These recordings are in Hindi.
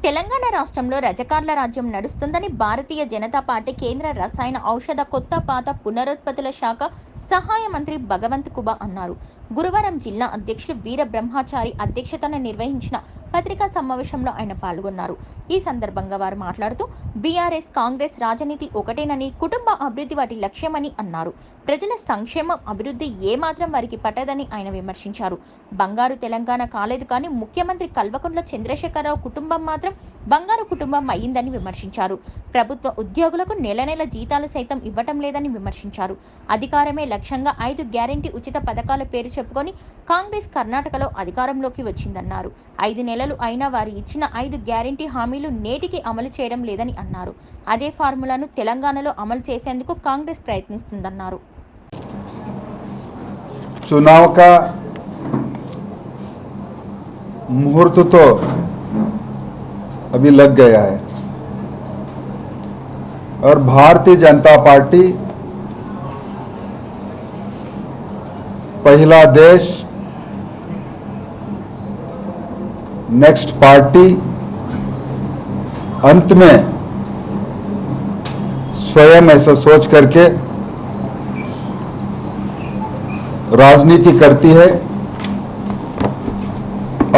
తెలంగాణ రాష్ట్రంలో రజకార్ల రాజ్యం నడుస్తుందని భారతీయ జనతా పార్టీ కేంద్ర రసాయన ఔషధ కొత్త పాత పునరుత్పత్తుల శాఖ సహాయ మంత్రి భగవంత్ కుబా అన్నారు. గురువారం జిల్లా అధ్యక్షులు వీర బ్రహ్మచారి అధ్యక్షతన నిర్వహించిన పత్రికా సమావేశంలో ఆయన పాల్గొన్నారు. ఈ సందర్భంగా వారు మాట్లాడుతూ బీఆర్ఎస్ కాంగ్రెస్ రాజనీతి ఒకటేనని, కుటుంబ అభివృద్ధి వాటి లక్ష్యమని అన్నారు. ప్రజల సంక్షేమం అభివృద్ధి ఏమాత్రం వారికి పట్టదని ఆయన విమర్శించారు. బంగారు తెలంగాణ కాలేదు కానీ ముఖ్యమంత్రి కల్వకుంట్ల చంద్రశేఖరరావు కుటుంబం మాత్రం బంగారు కుటుంబం అయ్యిందని విమర్శించారు. ప్రభుత్వ ఉద్యోగులకు నెల నెల జీతాలు సైతం ఇవ్వటం లేదని విమర్శించారు. అధికారమే లక్ష్యంగా 5 గ్యారెంటీ ఉచిత పథకాల పేరు చెప్పుకొని కాంగ్రెస్ కర్ణాటకలో అధికారంలోకి వచ్చిందన్నారు. 5 నెలలు అయినా వారు ఇచ్చిన 5 గ్యారెంటీ హామీలు నేటికి అమలు చేయడం లేదని అన్నారు. అదే ఫార్ములాను తెలంగాణలో అమలు చేసేందుకు కాంగ్రెస్ ప్రయత్నిస్తుందన్నారు. चुनाव का मुहूर्त तो अभी लग गया है और भारतीय जनता पार्टी पहला देश, नेक्स्ट पार्टी, अंत में स्वयं ऐसा सोच करके राजनीति करती है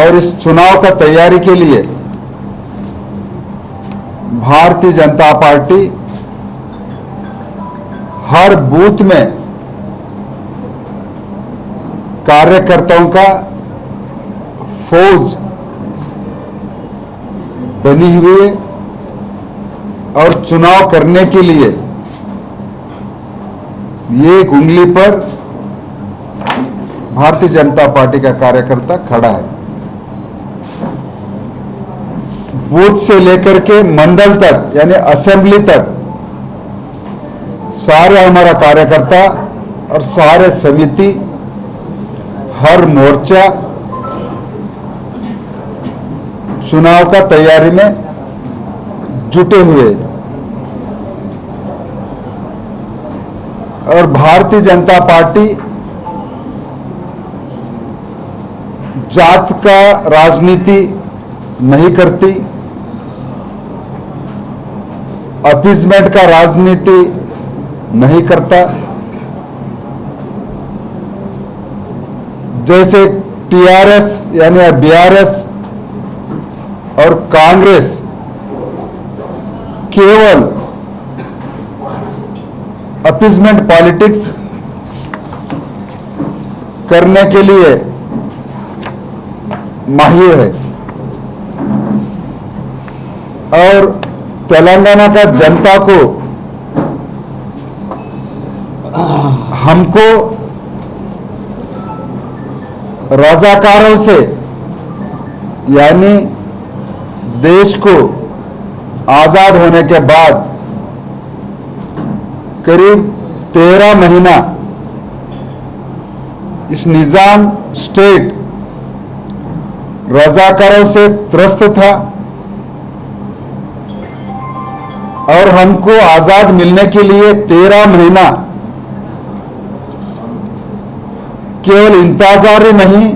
और इस चुनाव का तैयारी के लिए भारतीय जनता पार्टी हर बूथ में कार्यकर्ताओं का फौज बनी हुई है और चुनाव करने के लिए एक उंगली पर भारतीय जनता पार्टी का कार्यकर्ता खड़ा है। बूथ से लेकर के मंडल तक यानी असेंबली तक सारे हमारा कार्यकर्ता और सारे समिति हर मोर्चा चुनाव का तैयारी में जुटे हुए और भारतीय जनता पार्टी जात का राजनीति नहीं करती, अपीजमेंट का राजनीति नहीं करता। जैसे टीआरएस यानी बीआरएस और कांग्रेस केवल अपीजमेंट पॉलिटिक्स करने के लिए माहिर है और तेलंगाना का जनता को हमको रजाकारों से यानी देश को आजाद होने के बाद करीब 13 महीना इस निजाम स्टेट रजाकारों से त्रस्त था और हमको आजाद मिलने के लिए 13 महीना केवल इंतजार ही नहीं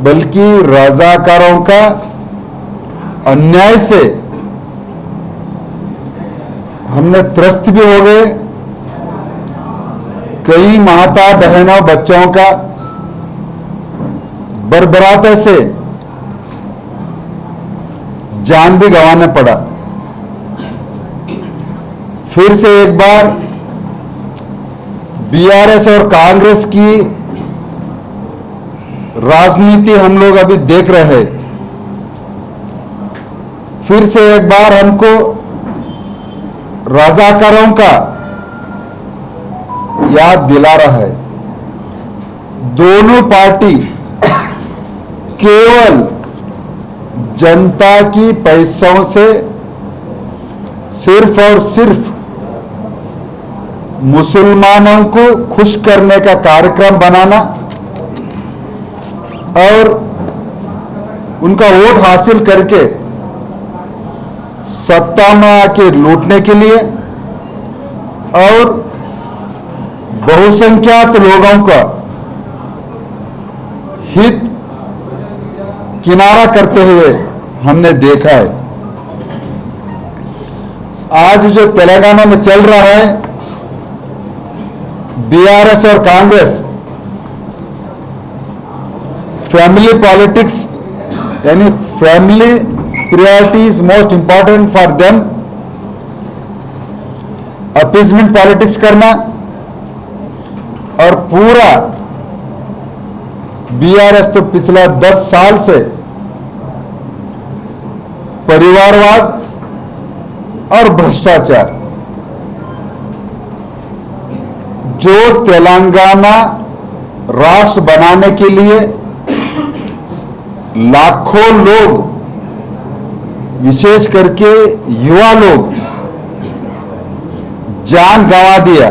बल्कि रजाकारों का अन्याय से हमने त्रस्त भी हो गए। कई माता बहनों बच्चों का बर्बराते से जान भी गंवाना पड़ा। फिर से एक बार बीआरएस और कांग्रेस की राजनीति हम लोग अभी देख रहे हैं। फिर से एक बार हमको रजाकारों का याद दिला रहा है। दोनों पार्टी केवल जनता की पैसों से सिर्फ और सिर्फ मुसलमानों को खुश करने का कार्यक्रम बनाना और उनका वोट हासिल करके सत्ता में आके लूटने के लिए और बहुसंख्यक लोगों का हित किनारा करते हुए हमने देखा है। आज जो तेलंगाना में चल रहा है, बीआरएस और कांग्रेस फैमिली पॉलिटिक्स, यानी family priority is most important for them, appeasement politics करना, और पूरा बीआरएस तो पिछला 10 साल से परिवारवाद और भ्रष्टाचार, जो तेलंगाना राष्ट्र बनाने के लिए लाखों लोग, विशेष करके युवा लोग, जान गंवा दिया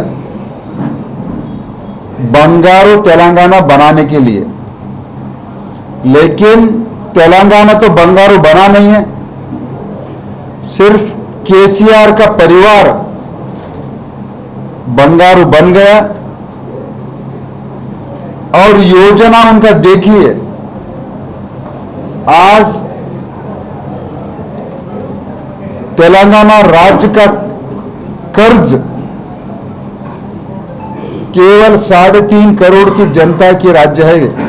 बंगारू तेलंगाना बनाने के लिए। लेकिन तेलंगाना तो बंगारू बना नहीं है, सिर्फ केसीआर का परिवार बंगारू बन गया। और योजना उनका देखिए, आज तेलंगाना राज्य का कर्ज केवल 3.5 करोड़ की जनता की राज्य है।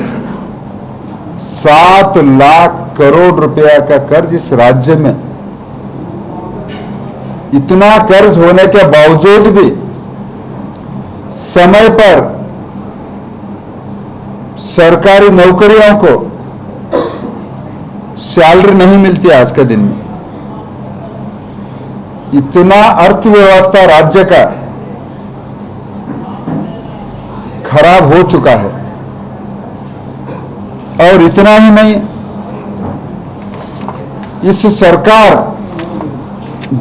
7 लाख करोड़ रुपया का कर्ज इस राज्य में। इतना कर्ज होने के बावजूद भी समय पर सरकारी नौकरियों को सैलरी नहीं मिलती आज के दिन में। इतना अर्थव्यवस्था राज्य का खराब हो चुका है। और इतना ही नहीं, इस सरकार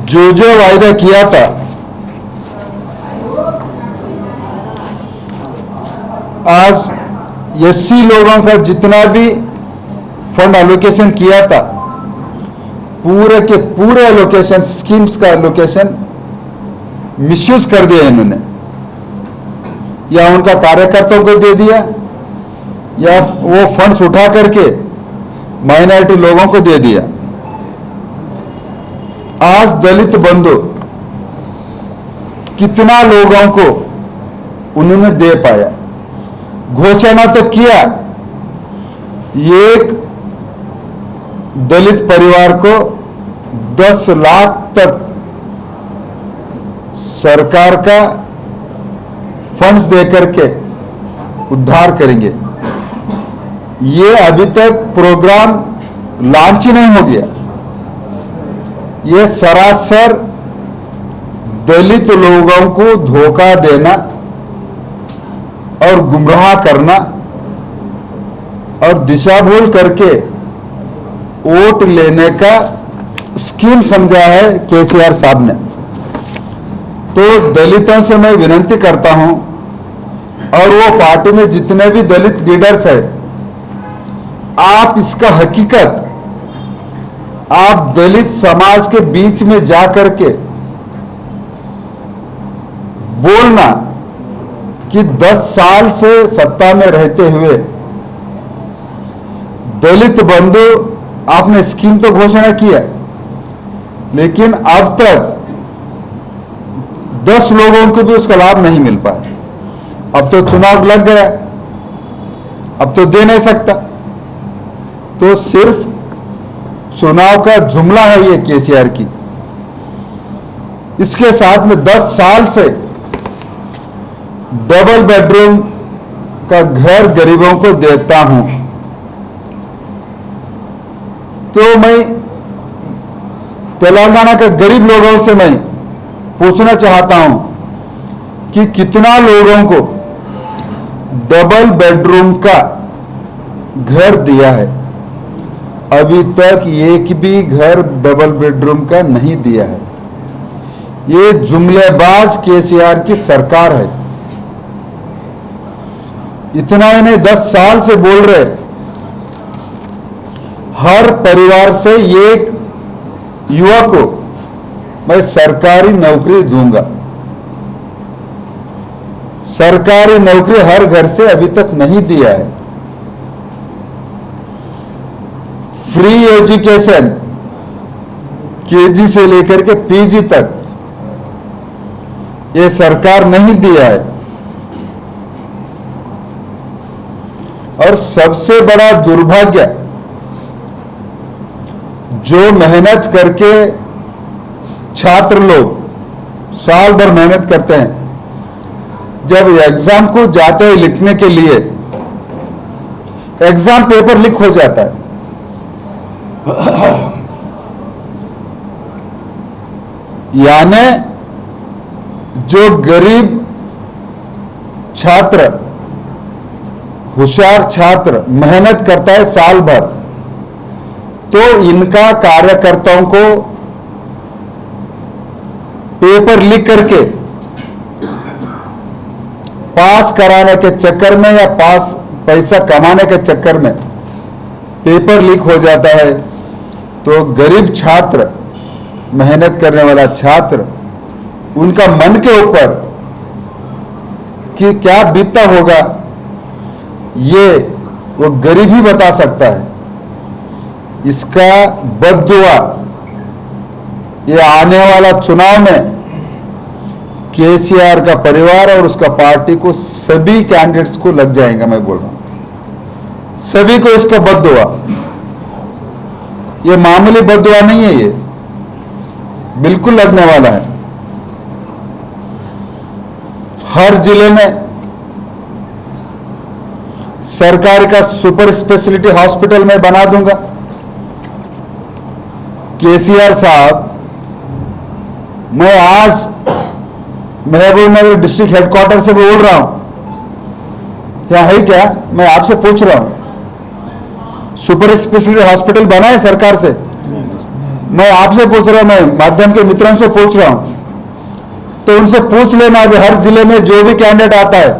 जो वायदा किया था, आज एससी लोगों का जितना भी फंड एलोकेशन किया था, पूरे के पूरे एलोकेशन, स्कीम्स का एलोकेशन मिसयूज कर दिया इन्होंने, या उनका कार्यकर्ताओं को दे दिया, या वो फंड्स उठा करके माइनॉरिटी लोगों को दे दिया। आज दलित बंधु कितना लोगों को उन्होंने दे पाया। घोषणा तो किया, एक दलित परिवार को 10 लाख तक सरकार का फंड्स देकर के उद्धार करेंगे। ये अभी तक प्रोग्राम लॉन्च ही नहीं हो गया। ये सरासर दलित लोगों को धोखा देना और गुमराह करना और दिशा भूल करके वोट लेने का स्कीम समझा है केसीआर साहब ने। तो दलितों से मैं विनती करता हूं, और वो पार्टी में जितने भी दलित लीडर्स हैं, आप इसका हकीकत, आप दलित समाज के बीच में जाकर के बोलना कि 10 साल से सत्ता में रहते हुए दलित बंधु आपने स्कीम तो घोषणा किया, लेकिन अब तक 10 लोगों को भी उसका लाभ नहीं मिल पाया। अब तो चुनाव लग गया, अब तो दे नहीं सकता। तो सिर्फ चुनाव का जुमला है ये केसीआर की। इसके साथ में 10 साल से डबल बेडरूम का घर गरीबों को देता हूं। तो मैं तेलंगाना के गरीब लोगों से मैं पूछना चाहता हूं कि कितना लोगों को डबल बेडरूम का घर दिया है। अभी तक एक भी घर डबल बेडरूम का नहीं दिया है। ये जुमलेबाज केसीआर की सरकार है। इतना ही नहीं, 10 साल से बोल रहे हर परिवार से एक युवा को मैं सरकारी नौकरी दूंगा। सरकारी नौकरी हर घर से अभी तक नहीं दिया है। फ्री एजुकेशन केजी से लेकर के पीजी तक ये सरकार नहीं दिया है। और सबसे बड़ा दुर्भाग्य, जो मेहनत करके छात्र लोग साल भर मेहनत करते हैं, जब एग्जाम को जाते हैं लिखने के लिए, एग्जाम पेपर लीक हो जाता है। यानी जो गरीब छात्र, होशियार छात्र मेहनत करता है साल भर, तो इनका कार्यकर्ताओं को पेपर लीक करके पास कराने के चक्कर में या पास पैसा कमाने के चक्कर में पेपर लीक हो जाता है। तो गरीब छात्र, मेहनत करने वाला छात्र, उनका मन के ऊपर कि क्या बीतता होगा, ये वो गरीब ही बता सकता है। इसका बद्दुआ ये आने वाला चुनाव में केसीआर का परिवार और उसका पार्टी को, सभी कैंडिडेट्स को लग जाएगा। मैं बोल रहा हूं सभी को इसका बद्दुआ, ये मामूली बद्दुआ नहीं है, ये बिल्कुल लगने वाला है। हर जिले में सरकार का सुपर स्पेशलिटी हॉस्पिटल में बना दूंगा। केसीआर साहब, मैं आज महबूबनगर डिस्ट्रिक्ट हेडक्वार्टर से बोल रहा हूं, क्या है क्या, मैं आपसे पूछ रहा हूं, सुपर स्पेशलिटी हॉस्पिटल बना है सरकार से? मैं आपसे पूछ रहा हूं, मैं माध्यम के मित्रों से पूछ रहा हूं, तो उनसे पूछ लेना अभी हर जिले में जो भी कैंडिडेट आता है,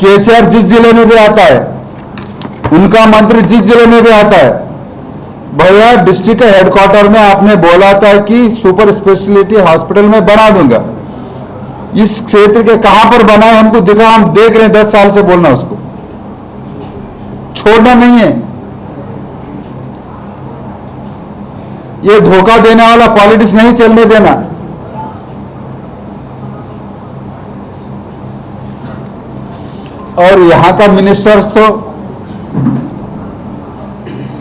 केसीआर जिस जिले में भी आता है, उनका मंत्री जिस जिले में भी आता है, भैया डिस्ट्रिक्ट के हेडक्वार्टर में आपने बोला था कि सुपर स्पेशलिटी हॉस्पिटल में बना दूंगा, इस क्षेत्र के कहां पर बना है हमको दिखा, हम देख रहे हैं 10 साल से, बोलना उसको छोड़ना नहीं है। ये धोखा देने वाला पॉलिटिक्स नहीं चलने देना। और यहां का मिनिस्टर्स तो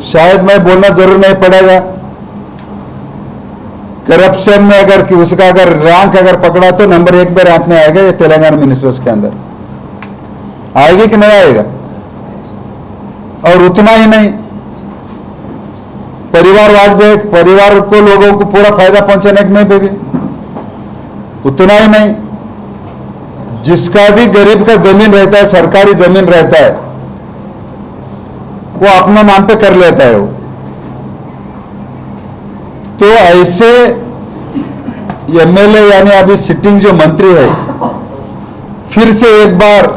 शायद मैं बोलना जरूर नहीं पड़ेगा, करप्शन में अगर कि उसका अगर रैंक अगर पकड़ा तो नंबर 1 पे रैंक में आएगा ये तेलंगाना मिनिस्टर्स के अंदर, आएगी कि नहीं आएगा। और उतना ही नहीं, परिवारवाद में परिवार को, लोगों को पूरा फायदा पहुंचाने में भी उतना ही नहीं, जिसका भी गरीब का जमीन रहता है, सरकारी जमीन रहता है, वो अपना नाम पे कर लेता है वो। तो ऐसे एमएलए यानी अभी सिटिंग जो मंत्री है, फिर से एक बार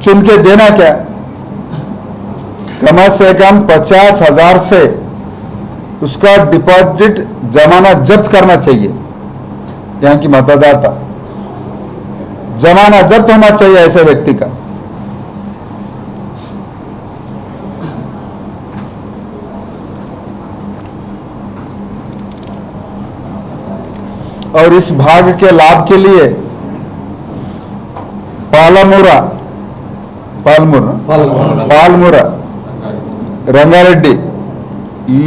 चुन के देना, क्या कम से कम 50,000 से उसका डिपॉजिट जमाना जब्त करना चाहिए। यहां की मतदाता जमाना जब्त होना चाहिए ऐसे व्यक्ति का। और इस भाग के लाभ के लिए पालमुरा रंगारेड्डी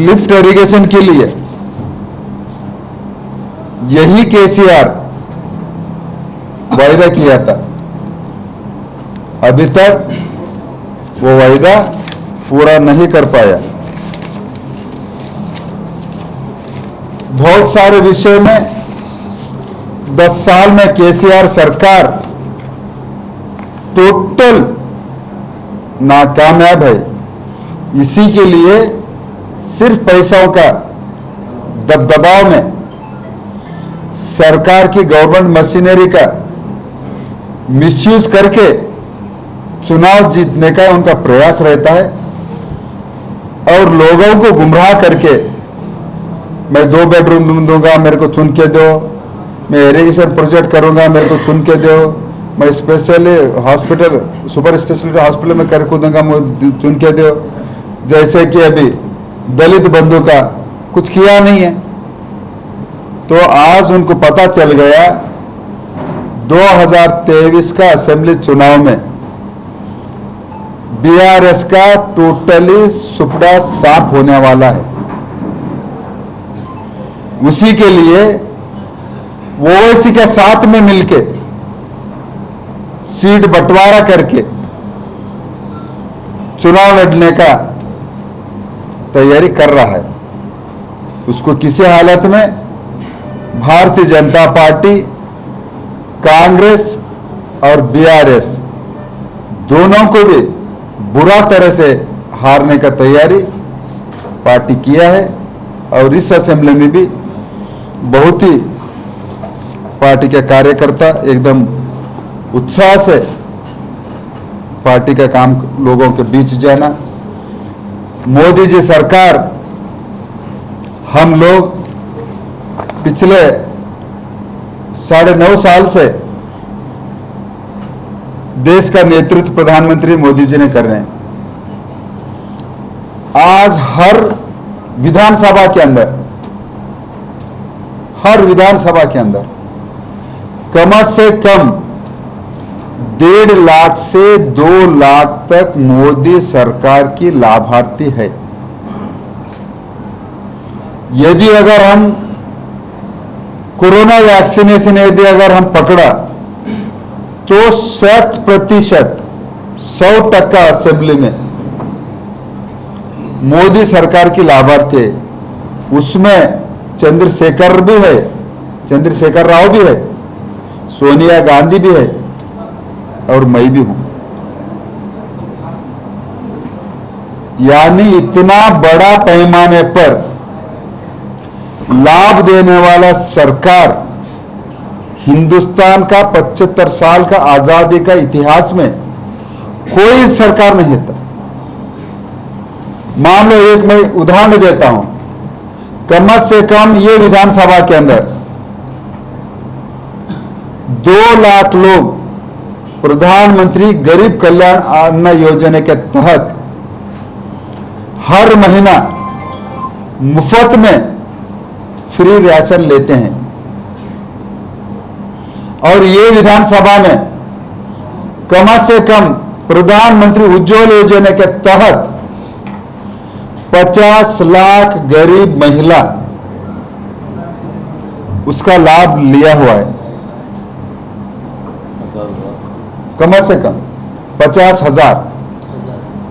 लिफ्ट इरिगेशन के लिए यही केसीआर वायदा किया था, अभी तक वो वायदा पूरा नहीं कर पाया। बहुत सारे विषय में 10 साल में केसीआर सरकार टोटल नाकामयाब है। इसी के लिए सिर्फ पैसों का दबदबाव में सरकार की गवर्नमेंट मशीनरी का मिसयूज करके चुनाव जीतने का उनका प्रयास रहता है, और लोगों को गुमराह करके मैं 2 बेडरूम दूंगा, मेरे को चुन के दो, मैं इरिगेशन प्रोजेक्ट करूंगा, मेरे को चुन के दो, मैं specially hospital super speciality hospital में कर कूदूंगा, मुझे चुन के दो। जैसे कि अभी दलित बंधु का कुछ किया नहीं है। तो आज उनको पता चल गया 2023 का असेंबली चुनाव में बीआरएस का टोटली सुपड़ा साफ होने वाला है। उसी के लिए ओवैसी के साथ में मिलके सीट बंटवारा करके चुनाव लड़ने का तैयारी कर रहा है। उसको किसी हालत में भारतीय जनता पार्टी, कांग्रेस और बीआरएस दोनों को भी बुरा तरह से हारने का तैयारी पार्टी किया है। और इस असेंबली में भी बहुत ही पार्टी के कार्यकर्ता एकदम उत्साह से पार्टी का काम लोगों के बीच जाना। मोदी जी सरकार, हम लोग पिछले 9.5 साल से देश का नेतृत्व प्रधानमंत्री मोदी जी ने कर रहे हैं। आज हर विधानसभा के अंदर कम से कम 1.5 लाख से 2 लाख तक मोदी सरकार की लाभार्थी है। यदि अगर हम कोरोना वैक्सीनेशन यदि अगर हम पकड़ा तो 100% 100% असेंबली में मोदी सरकार की लाभार्थी है। उसमें चंद्रशेखर भी है, चंद्रशेखर राव भी है, सोनिया गांधी भी है और मैं भी हूं। यानी इतना बड़ा पैमाने पर लाभ देने वाला सरकार हिंदुस्तान का 75 साल का आजादी का इतिहास में कोई सरकार नहीं था। मान लो एक मैं उदाहरण देता हूं, कम से कम ये विधानसभा के अंदर 2 लाख लोग प्रधानमंत्री गरीब कल्याण अन्न योजना के तहत हर महीना मुफ्त में फ्री राशन लेते हैं। और ये विधानसभा में कम से कम प्रधानमंत्री उज्ज्वल योजना के तहत 50 लाख गरीब महिला उसका लाभ लिया हुआ है। कम से कम 50,000,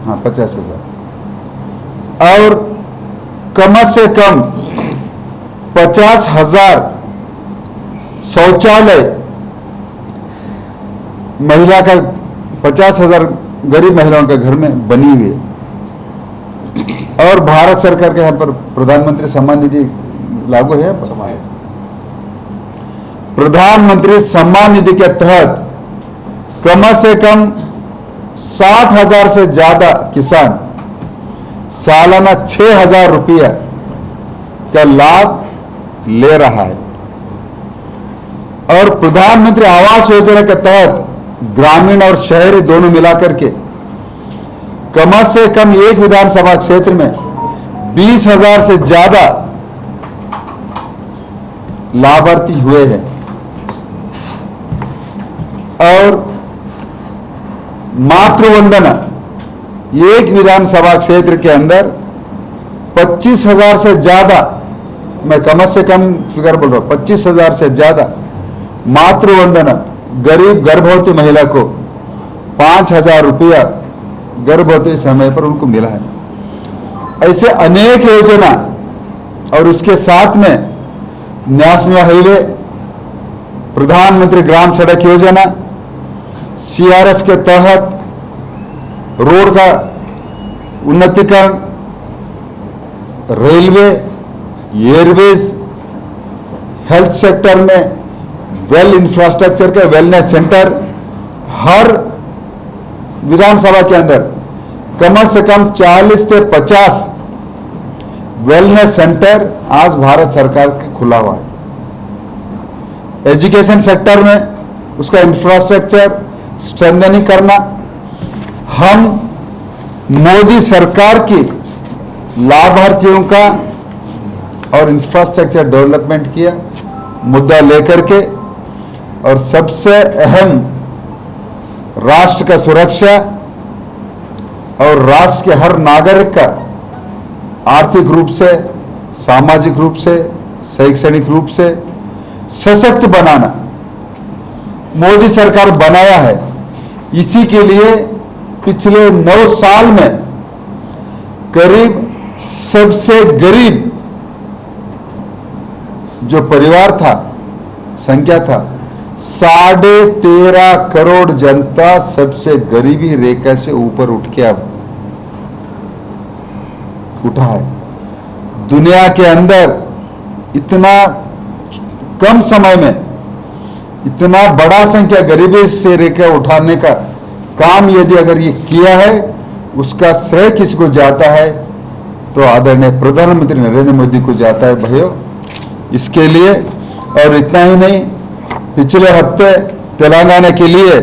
हाँ 50,000। और कम से कम 50,000 शौचालय महिला का 50,000 गरीब महिलाओं के घर में बनी हुई है। और भारत सरकार के यहाँ पर प्रधानमंत्री सम्मान निधि लागू है। प्रधानमंत्री सम्मान निधि के तहत कम से कम 60,000 से ज्यादा किसान सालाना 6,000 रुपया का लाभ ले रहा है। और प्रधानमंत्री आवास योजना के तहत ग्रामीण और शहरी दोनों मिलाकर के कम से कम एक विधानसभा क्षेत्र में 20,000 से ज्यादा लाभार्थी हुए हैं। और मातृवंदना एक विधानसभा क्षेत्र के अंदर 25,000 से ज्यादा, मैं कम से कम फिगर बोल रहा हूं, 25,000 से ज्यादा मातृवंदना गरीब गर्भवती महिला को 5,000 रुपया गर्भवती समय पर उनको मिला है। ऐसे अनेक योजना और उसके साथ में नेशनल हाईवे, प्रधानमंत्री ग्राम सड़क योजना, सीआरएफ के तहत रोड का उन्नतीकरण, रेलवे, एयरवेज, हेल्थ सेक्टर में वेल इंफ्रास्ट्रक्चर के वेलनेस सेंटर, हर विधानसभा के अंदर कम से कम 40 से 50 वेलनेस सेंटर आज भारत सरकार के खुला हुआ है। एजुकेशन सेक्टर में उसका इंफ्रास्ट्रक्चर स्ट्रेंथनिंग करना, हम मोदी सरकार की लाभार्थियों का और इंफ्रास्ट्रक्चर डेवलपमेंट किया मुद्दा लेकर के, और सबसे अहम राष्ट्र का सुरक्षा और राष्ट्र के हर नागरिक का आर्थिक रूप से, सामाजिक रूप से, शैक्षणिक रूप से सशक्त बनाना मोदी सरकार बनाया है। इसी के लिए पिछले 9 साल में करीब सबसे गरीब जो परिवार था, संख्या था 13.5 करोड़ जनता सबसे गरीबी रेखा से ऊपर उठ के अब उठा है। दुनिया के अंदर इतना कम समय में इतना बड़ा संख्या गरीबी से रेखा उठाने का काम यदि अगर ये किया है, उसका श्रेय किसको जाता है तो आदरणीय प्रधानमंत्री नरेंद्र मोदी को जाता है भाइयों। इसके लिए, और इतना ही नहीं, पिछले हफ्ते तेलंगाना के लिए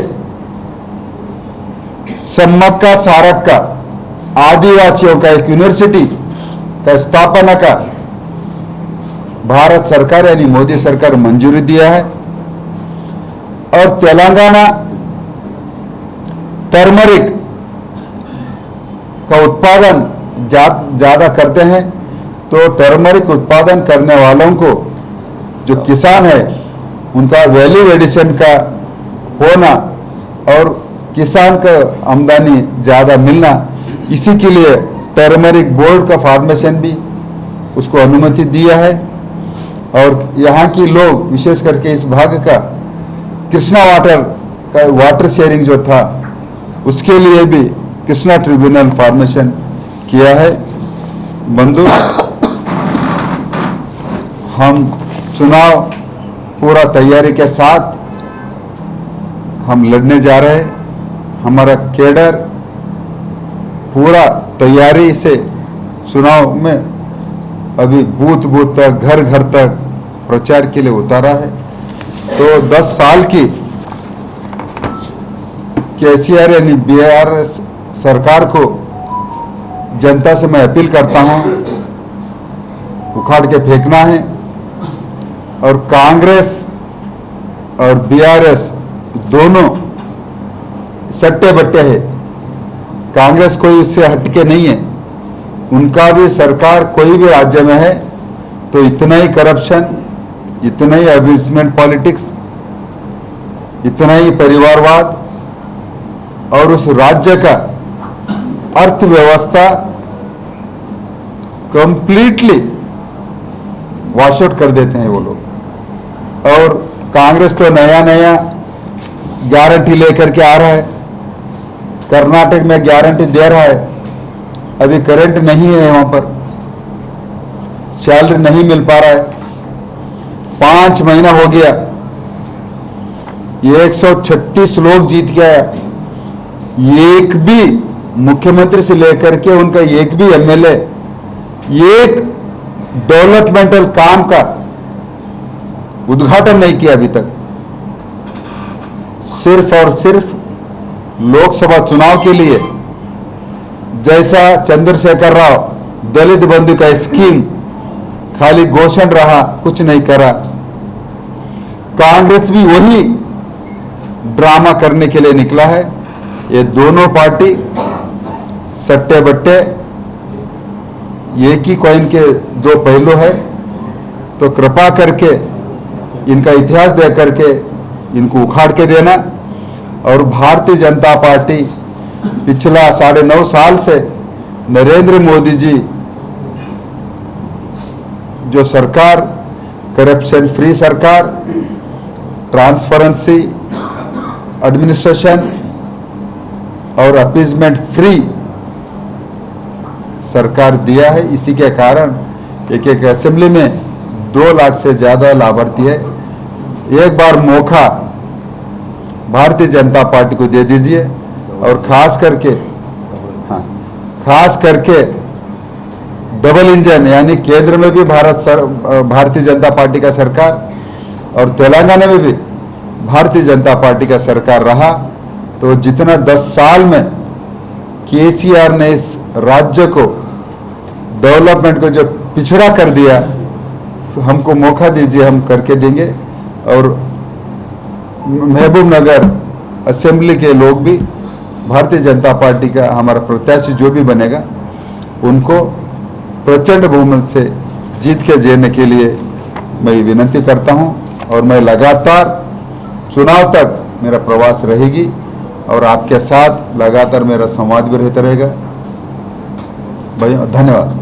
सम्मक्का सारक्का आदिवासियों का एक यूनिवर्सिटी का स्थापना का भारत सरकार यानी मोदी सरकार मंजूरी दिया है। और तेलंगाना टर्मरिक का उत्पादन ज्यादा करते हैं, तो टर्मरिक उत्पादन करने वालों को जो किसान है उनका वैल्यू एडिशन का होना और किसान का आमदनी ज्यादा मिलना, इसी के लिए टर्मरिक बोर्ड का फॉर्मेशन भी उसको अनुमति दिया है। और यहाँ की लोग विशेष करके इस भाग का कृष्णा वाटर का वाटर शेयरिंग जो था उसके लिए भी कृष्णा ट्रिब्यूनल फॉर्मेशन किया है। बंधु, हम चुनाव पूरा तैयारी के साथ हम लड़ने जा रहे हैं। हमारा कैडर पूरा तैयारी से चुनाव में अभी बूथ बूथ तक, घर घर तक प्रचार के लिए उतारा है। तो 10 साल की केसीआर यानी बीआरएस सरकार को जनता से मैं अपील करता हूं, उखाड़ के फेंकना है। और कांग्रेस और बीआरएस दोनों सट्टे बट्टे है। कांग्रेस कोई उससे हटके नहीं है, उनका भी सरकार कोई भी राज्य में है तो इतना ही करप्शन, इतना ही अब्यूजमेंट पॉलिटिक्स, इतना ही परिवारवाद, और उस राज्य का अर्थव्यवस्था कंप्लीटली वॉश आउट कर देते हैं वो लोग। और कांग्रेस तो नया नया गारंटी लेकर के आ रहा है, कर्नाटक में गारंटी दे रहा है, अभी करंट नहीं है, वहां पर सैलरी नहीं मिल पा रहा है, 5 महीना हो गया, 136 लोग जीत गया, एक भी मुख्यमंत्री से लेकर के उनका एक भी एमएलए एक डेवलपमेंटल काम का उद्घाटन नहीं किया अभी तक। सिर्फ और सिर्फ लोकसभा चुनाव के लिए जैसा चंद्रशेखर राव दलित बंधु का स्कीम खाली घोषणा रहा, कुछ नहीं करा। कांग्रेस भी वही ड्रामा करने के लिए निकला है। ये दोनों पार्टी सट्टे बट्टे, एक ही कॉइन के 2 पहलू है। तो कृपा करके इनका इतिहास दे करके इनको उखाड़ के देना। और भारतीय जनता पार्टी पिछला 9.5 साल से नरेंद्र मोदी जी जो सरकार, करप्शन फ्री सरकार, ट्रांसपेरेंसी एडमिनिस्ट्रेशन और अपीजमेंट फ्री सरकार दिया है। इसी के कारण एक असेंबली में 2 लाख से ज्यादा लाभार्थी है। एक बार मौका भारतीय जनता पार्टी को दे दीजिए। और खास करके डबल इंजन यानी केंद्र में भी भारतीय जनता पार्टी का सरकार और तेलंगाना में भी भारतीय जनता पार्टी का सरकार रहा, तो जितना 10 साल में केसीआर ने इस राज्य को डेवलपमेंट को जो पिछड़ा कर दिया, हमको मौका दीजिए, हम करके देंगे। और महबूब नगर असेंबली के लोग भी भारतीय जनता पार्टी का हमारा प्रत्याशी जो भी बनेगा उनको प्रचंड बहुमत से जीत के देने के लिए मैं विनती करता हूं। और मैं लगातार चुनाव तक मेरा प्रवास रहेगी और आपके साथ लगातार मेरा संवाद भी रहता रहेगा। भाई धन्यवाद।